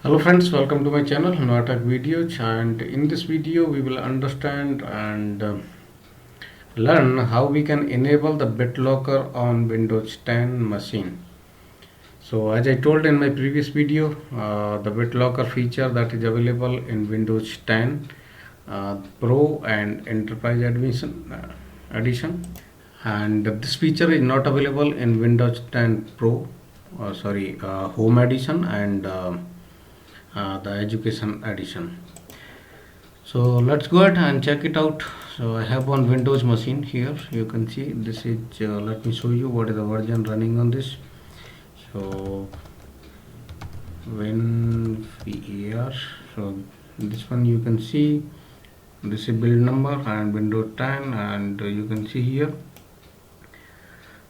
Hello friends, welcome to my channel Noatak Videos, and in this video we will understand and learn how we can enable the BitLocker on Windows 10 machine. So as I told in my previous video, the BitLocker feature that is available in Windows 10 Pro and Enterprise Edition, and this feature is not available in Windows 10 Pro, Home Edition and the Education Edition. So let's go ahead and check it out. So I have one Windows machine here. You can see this is. Let me show you what is the version running on this. So WinVAR. So this one you can see. This is build number and Windows 10, and you can see here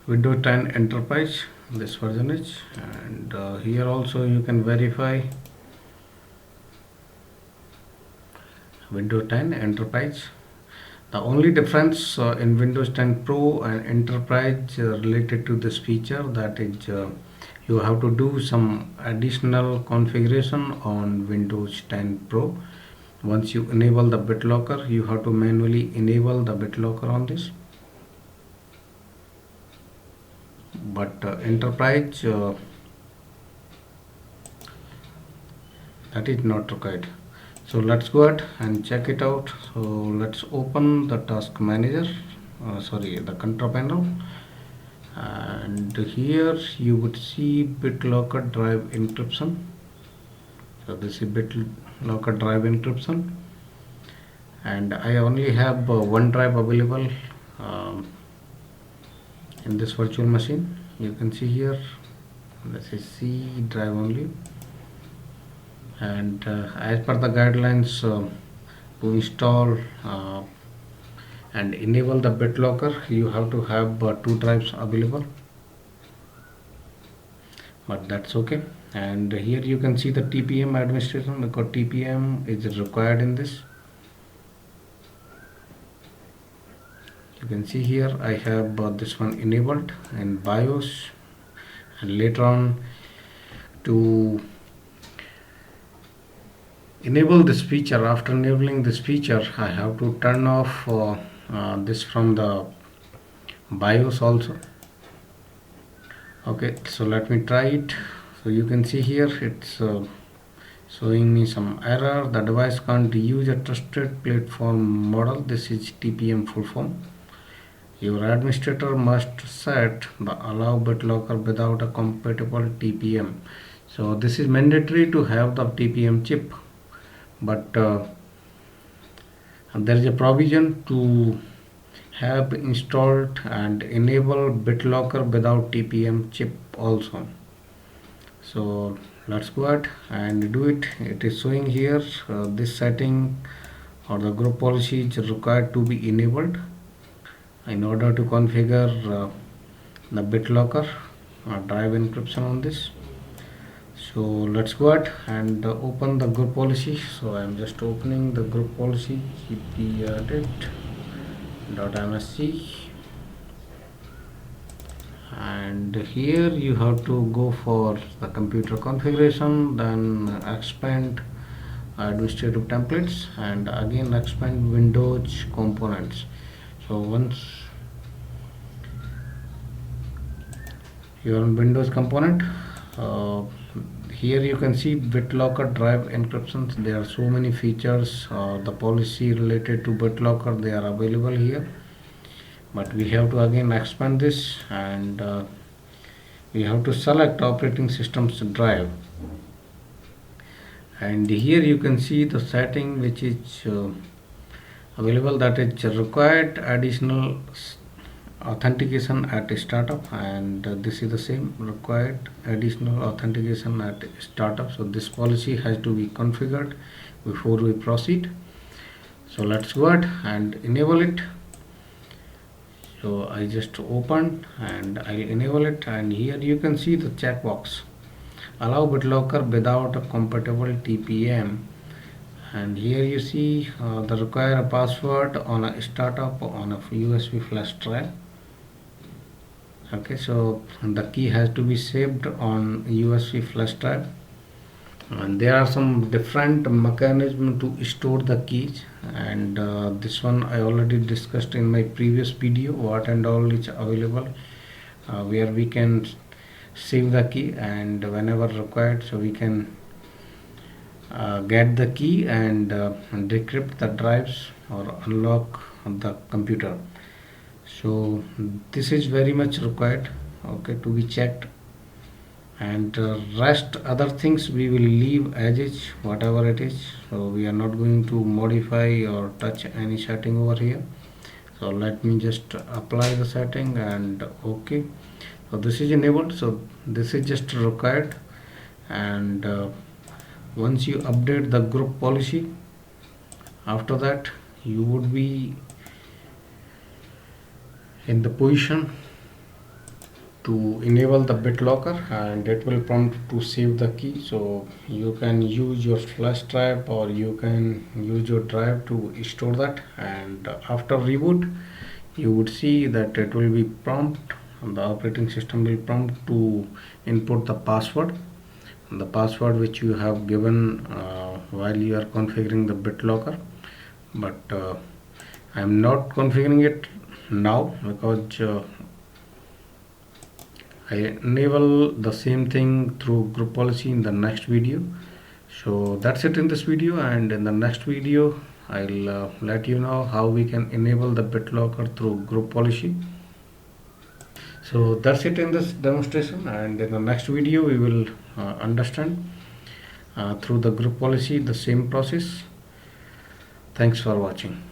Windows 10 Enterprise. This version is, and here also you can verify Windows 10 Enterprise. The only difference in Windows 10 Pro and Enterprise related to this feature, that is you have to do some additional configuration on Windows 10 Pro. Once you enable the BitLocker, you have to manually enable the BitLocker on this. But Enterprise, that is not required. So let's go ahead and check it out. So let's open the task manager, the control panel, and here you would see BitLocker drive encryption. So this is BitLocker drive encryption, and I only have one drive available in this virtual machine. You can see here this is C drive only, and as per the guidelines to install and enable the BitLocker, you have to have two drives available, but that's okay. And here you can see the TPM administration, because TPM is required in this. You can see here I have this one enabled in BIOS, and later on to enable this feature, after enabling this feature, I have to turn off this from the BIOS also. Okay, so let me try it. So you can see here it's showing me some error. The device can't use a trusted platform model. This is TPM full form. Your administrator must set the allow BitLocker without a compatible TPM. So this is mandatory to have the TPM chip, but there is a provision to have installed and enable BitLocker without TPM chip also. So let's go ahead and do it. It is showing here this setting or the group policy is required to be enabled in order to configure the BitLocker drive encryption on this. So let's go ahead and open the group policy. So I am just opening the group policy, gpedit.msc, and here you have to go for the computer configuration, then expand administrative templates, and again expand Windows components. So once you are on Windows component, here you can see BitLocker drive encryptions. There are so many features, the policy related to BitLocker, they are available here, but we have to again expand this, and we have to select operating systems drive, and here you can see the setting which is available, that is required additional authentication at startup, and this is the same, required additional authentication at startup. So this policy has to be configured before we proceed. So let's go ahead and enable it. So I just opened and I'll enable it, and here you can see the checkbox, allow BitLocker without a compatible TPM, and here you see the require a password on a startup on a USB flash drive. Okay, so the key has to be saved on USB flash drive, and there are some different mechanism to store the keys, and this one I already discussed in my previous video what and all is available, where we can save the key and whenever required, so we can get the key and decrypt the drives or unlock the computer. So this is very much required, okay, to be checked, and rest other things we will leave as is, whatever it is. So we are not going to modify or touch any setting over here. So let me just apply the setting and okay. So this is enabled, so this is just required, and once you update the group policy, after that you would be in the position to enable the BitLocker, and it will prompt to save the key. So you can use your flash drive or you can use your drive to store that, and after reboot you would see that it will be prompt, the operating system will prompt to input the password which you have given while you are configuring the BitLocker. But I am not configuring it now because I enable the same thing through group policy in the next video. So that's it in this video, and in the next video I'll let you know how we can enable the BitLocker through group policy. So that's it in this demonstration, and in the next video we will understand through the group policy the same process. Thanks for watching.